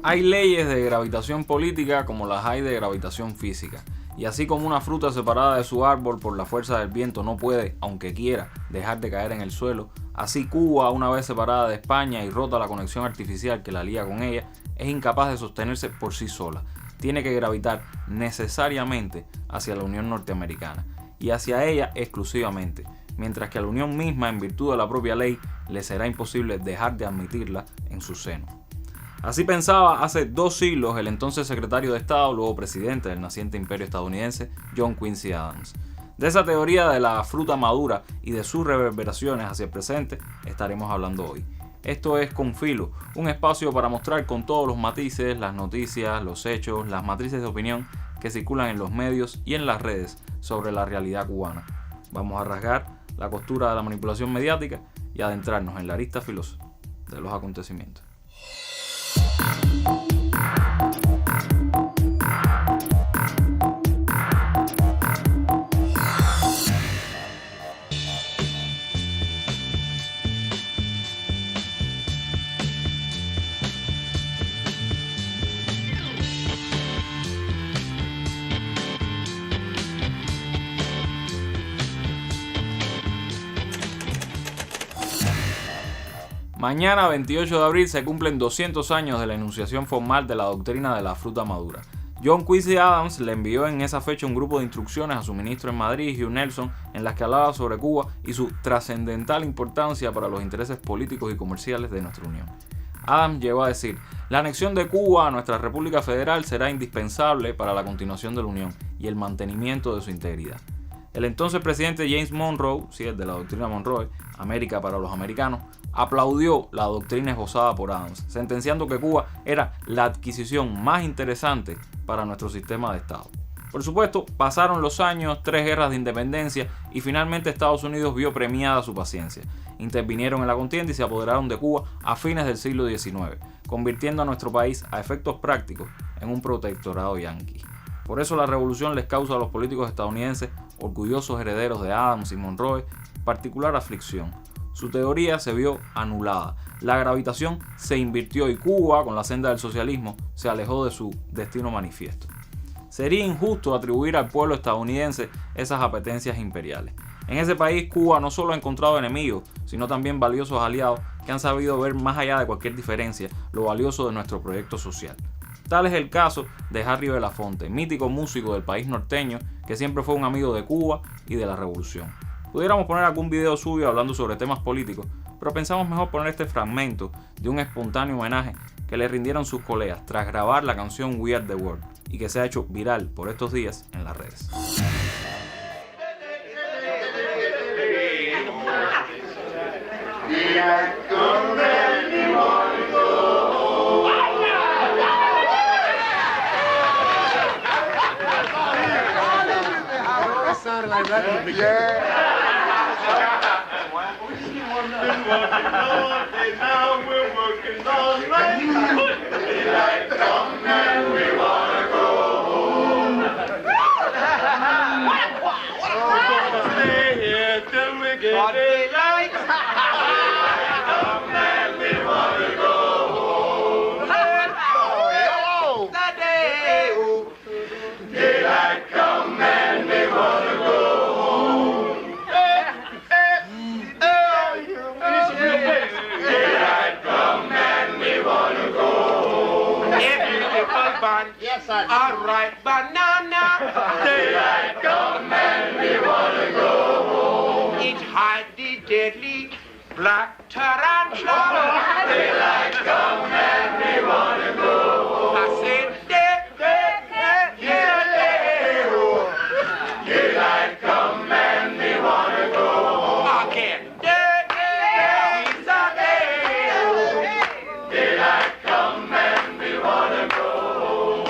Hay leyes de gravitación política como las hay de gravitación física. Y así como una fruta separada de su árbol por la fuerza del viento no puede, aunque quiera, dejar de caer en el suelo, así Cuba, una vez separada de España y rota la conexión artificial que la lía con ella, es incapaz de sostenerse por sí sola. Tiene que gravitar necesariamente hacia la Unión Norteamericana y hacia ella exclusivamente, mientras que a la Unión misma, en virtud de la propia ley, le será imposible dejar de admitirla en su seno. Así pensaba hace 2 siglos el entonces secretario de Estado, luego presidente del naciente imperio estadounidense, John Quincy Adams. De esa teoría de la fruta madura y de sus reverberaciones hacia el presente estaremos hablando hoy. Esto es Con Filo, un espacio para mostrar con todos los matices, las noticias, los hechos, las matrices de opinión que circulan en los medios y en las redes sobre la realidad cubana. Vamos a rasgar la costura de la manipulación mediática y adentrarnos en la arista filosa de los acontecimientos. Mañana, 28 de abril, se cumplen 200 años de la enunciación formal de la doctrina de la fruta madura. John Quincy Adams le envió en esa fecha un grupo de instrucciones a su ministro en Madrid, Hugh Nelson, en las que hablaba sobre Cuba y su trascendental importancia para los intereses políticos y comerciales de nuestra Unión. Adams llegó a decir: la anexión de Cuba a nuestra República Federal será indispensable para la continuación de la Unión y el mantenimiento de su integridad. El entonces presidente James Monroe, el de la doctrina Monroe, América para los americanos, aplaudió la doctrina esbozada por Adams, sentenciando que Cuba era la adquisición más interesante para nuestro sistema de Estado. Por supuesto, pasaron los años, 3 guerras de independencia y finalmente Estados Unidos vio premiada su paciencia. Intervinieron en la contienda y se apoderaron de Cuba a fines del siglo XIX, convirtiendo a nuestro país a efectos prácticos en un protectorado yanqui. Por eso la revolución les causa a los políticos estadounidenses, orgullosos herederos de Adams y Monroe, particular aflicción. Su teoría se vio anulada, la gravitación se invirtió y Cuba, con la senda del socialismo, se alejó de su destino manifiesto. Sería injusto atribuir al pueblo estadounidense esas apetencias imperiales. En ese país, Cuba no solo ha encontrado enemigos, sino también valiosos aliados que han sabido ver más allá de cualquier diferencia lo valioso de nuestro proyecto social. Tal es el caso de Harry Belafonte, mítico músico del país norteño que siempre fue un amigo de Cuba y de la revolución. Pudiéramos poner algún video suyo hablando sobre temas políticos, pero pensamos mejor poner este fragmento de un espontáneo homenaje que le rindieron sus colegas tras grabar la canción We Are The World y que se ha hecho viral por estos días en las redes. Alright, banana. Daylight come and we wanna go home. It's hide the deadly black tarantula. Daylight come and we wanna go home. I said daylight come and we wanna go home. Again. Daylight come and we wanna go home.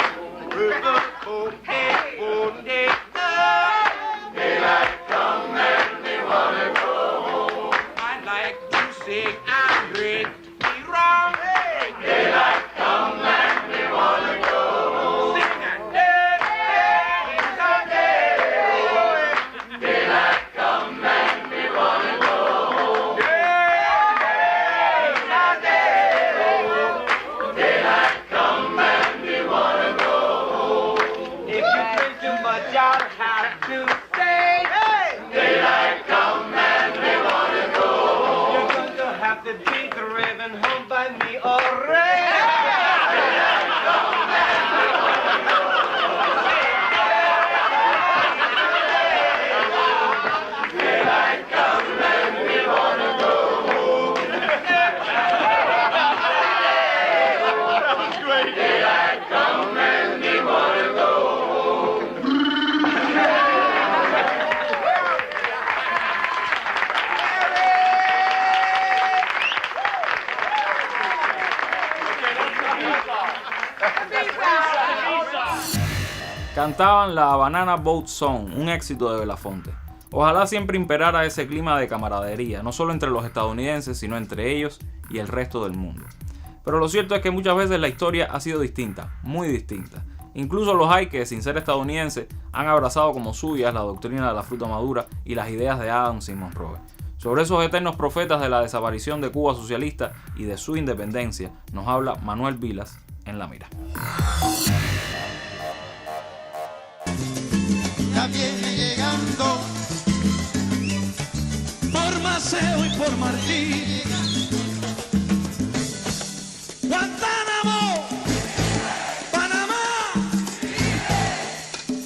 Daylight come and we wanna go home. I like to sing and drink the rum. Daylight come and we wanna go home. Sing it. Daylight come and we wanna go home. Daylight come got to be driven home by me already. Cantaban la Banana Boat Song, un éxito de Belafonte. Ojalá siempre imperara ese clima de camaradería, no solo entre los estadounidenses, sino entre ellos y el resto del mundo. Pero lo cierto es que muchas veces la historia ha sido distinta, muy distinta. Incluso los hay que, sin ser estadounidenses, han abrazado como suyas la doctrina de la fruta madura y las ideas de Adams y Monroe. Sobre esos eternos profetas de la desaparición de Cuba socialista y de su independencia, nos habla Manuel Vilas en La Mira. Ya viene llegando por Maceo y por Martí, Guantánamo, Panamá,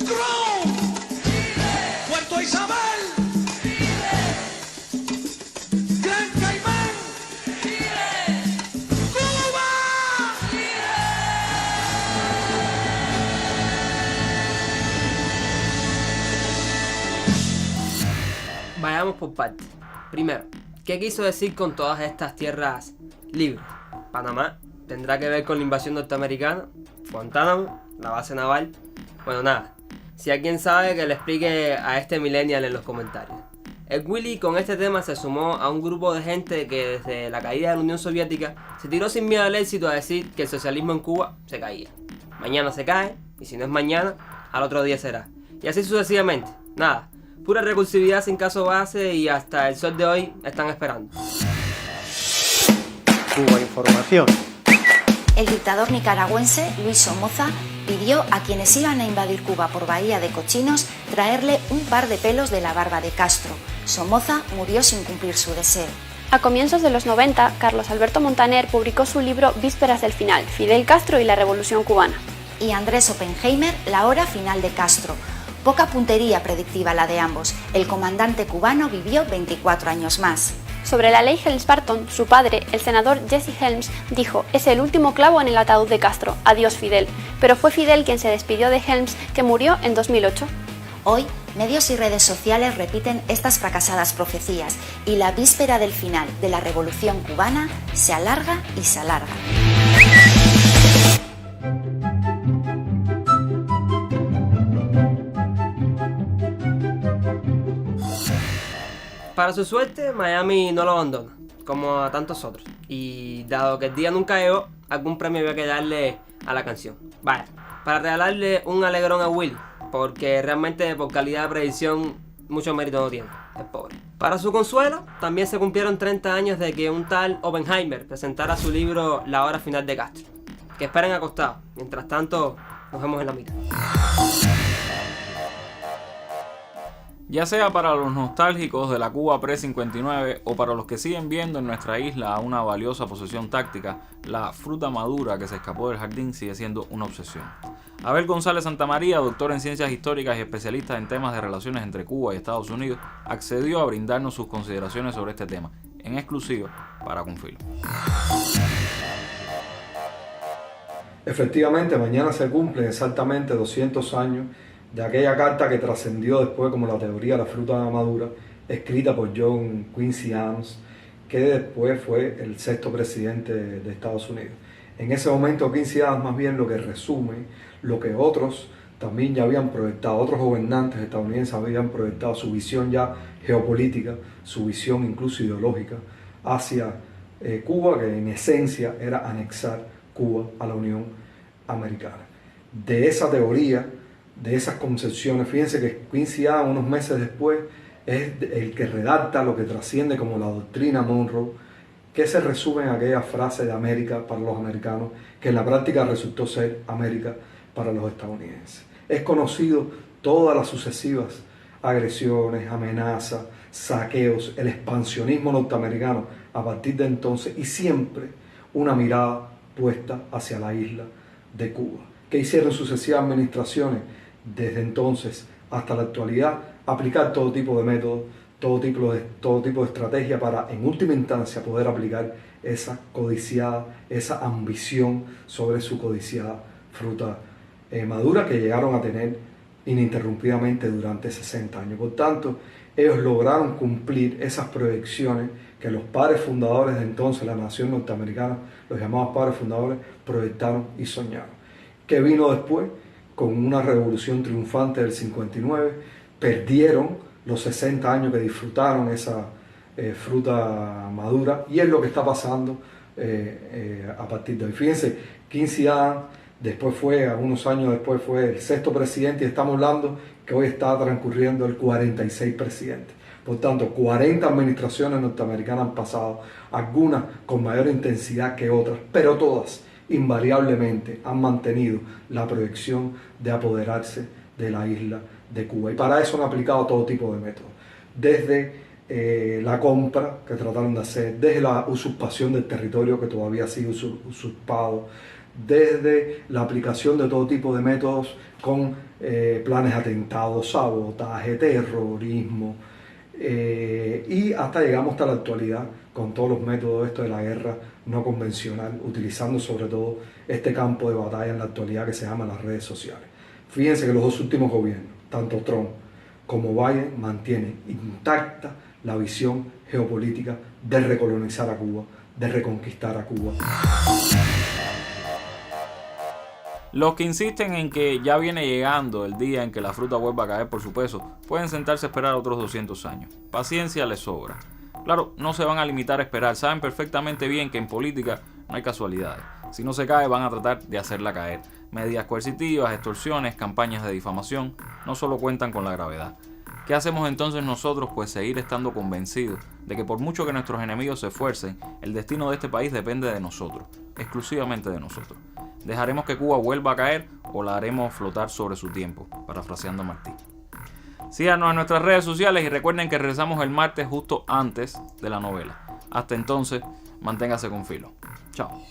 Cron, Puerto Isabel, Gran Caimán, Cuba. Vayamos por partes. Primero, ¿qué quiso decir con todas estas tierras libres? Panamá tendrá que ver con la invasión norteamericana, Guantánamo, la base naval. Bueno, nada, si alguien sabe que le explique a este millennial en los comentarios. El Willy con este tema se sumó a un grupo de gente que desde la caída de la Unión Soviética se tiró sin miedo al éxito a decir que el socialismo en Cuba se caía. Mañana se cae, y si no es mañana, al otro día será. Y así sucesivamente. Nada, pura recursividad sin caso base y hasta el sol de hoy están esperando. Cuba Información. El dictador nicaragüense Luis Somoza pidió a quienes iban a invadir Cuba por Bahía de Cochinos traerle un par de pelos de la barba de Castro. Somoza murió sin cumplir su deseo. A comienzos de los 90, Carlos Alberto Montaner publicó su libro Vísperas del Final, Fidel Castro y la Revolución Cubana. Y Andrés Oppenheimer, La hora final de Castro. Poca puntería predictiva la de ambos. El comandante cubano vivió 24 años más. Sobre la ley Helms-Burton, su padre, el senador Jesse Helms, dijo: "Es el último clavo en el ataúd de Castro. Adiós, Fidel". Pero fue Fidel quien se despidió de Helms, que murió en 2008. Hoy, medios y redes sociales repiten estas fracasadas profecías y la víspera del final de la Revolución Cubana se alarga y se alarga. Para su suerte, Miami no lo abandona, como a tantos otros. Y dado que el día nunca llegó, algún premio había que darle a la canción. Vaya, para regalarle un alegrón a Willy, porque realmente por calidad de predicción mucho mérito no tiene, es pobre. Para su consuelo, también se cumplieron 30 años de que un tal Oppenheimer presentara su libro La hora final de Castro. Que esperen acostados, mientras tanto nos vemos en la mitad. Ya sea para los nostálgicos de la Cuba pre-59 o para los que siguen viendo en nuestra isla una valiosa posesión táctica, la fruta madura que se escapó del jardín sigue siendo una obsesión. Abel González Santamaría, doctor en ciencias históricas y especialista en temas de relaciones entre Cuba y Estados Unidos, accedió a brindarnos sus consideraciones sobre este tema, en exclusiva para Confilo. Efectivamente, mañana se cumplen exactamente 200 años de aquella carta que trascendió después como la teoría de la fruta madura, escrita por John Quincy Adams, que después fue el sexto presidente de Estados Unidos. En ese momento Quincy Adams más bien lo que resume lo que otros también ya habían proyectado, otros gobernantes estadounidenses habían proyectado su visión ya geopolítica, su visión incluso ideológica hacia Cuba, que en esencia era anexar Cuba a la Unión Americana. De esa teoría, de esas concepciones, fíjense que Quincy Adams unos meses después es el que redacta lo que trasciende como la doctrina Monroe, que se resume en aquella frase de América para los americanos, que en la práctica resultó ser América para los estadounidenses. Es conocido todas las sucesivas agresiones, amenazas, saqueos, el expansionismo norteamericano a partir de entonces y siempre una mirada puesta hacia la isla de Cuba. ¿Qué hicieron sucesivas administraciones desde entonces hasta la actualidad? Aplicar todo tipo de métodos, todo tipo de estrategia para en última instancia poder aplicar esa codiciada, esa ambición sobre su codiciada fruta madura que llegaron a tener ininterrumpidamente durante 60 años. Por tanto, ellos lograron cumplir esas proyecciones que los padres fundadores de entonces, la nación norteamericana, los llamados padres fundadores, proyectaron y soñaron. ¿Qué vino después? Con una revolución triunfante del 59, perdieron los 60 años que disfrutaron esa fruta madura, y es lo que está pasando a partir de hoy. Fíjense, Quincy Adams, algunos años después fue el 6º presidente, y estamos hablando que hoy está transcurriendo el 46 presidente. Por tanto, 40 administraciones norteamericanas han pasado, algunas con mayor intensidad que otras, pero todas invariablemente han mantenido la proyección de apoderarse de la isla de Cuba. Y para eso han aplicado todo tipo de métodos, desde la compra que trataron de hacer, desde la usurpación del territorio que todavía sigue usurpado, desde la aplicación de todo tipo de métodos con planes de atentados, sabotaje, terrorismo, y llegamos hasta la actualidad con todos los métodos de la guerra no convencional, utilizando sobre todo este campo de batalla en la actualidad que se llama las redes sociales. Fíjense que los dos últimos gobiernos, tanto Trump como Biden, mantienen intacta la visión geopolítica de recolonizar a Cuba, de reconquistar a Cuba. Los que insisten en que ya viene llegando el día en que la fruta vuelva a caer por su peso, pueden sentarse a esperar otros 200 años. Paciencia les sobra. Claro, no se van a limitar a esperar, saben perfectamente bien que en política no hay casualidades. Si no se cae, van a tratar de hacerla caer. Medidas coercitivas, extorsiones, campañas de difamación, no solo cuentan con la gravedad. ¿Qué hacemos entonces nosotros? Pues seguir estando convencidos de que por mucho que nuestros enemigos se esfuercen, el destino de este país depende de nosotros, exclusivamente de nosotros. ¿Dejaremos que Cuba vuelva a caer o la haremos flotar sobre su tiempo? Parafraseando a Martí. Síganos en nuestras redes sociales y recuerden que regresamos el martes justo antes de la novela. Hasta entonces, manténgase con filo. Chao.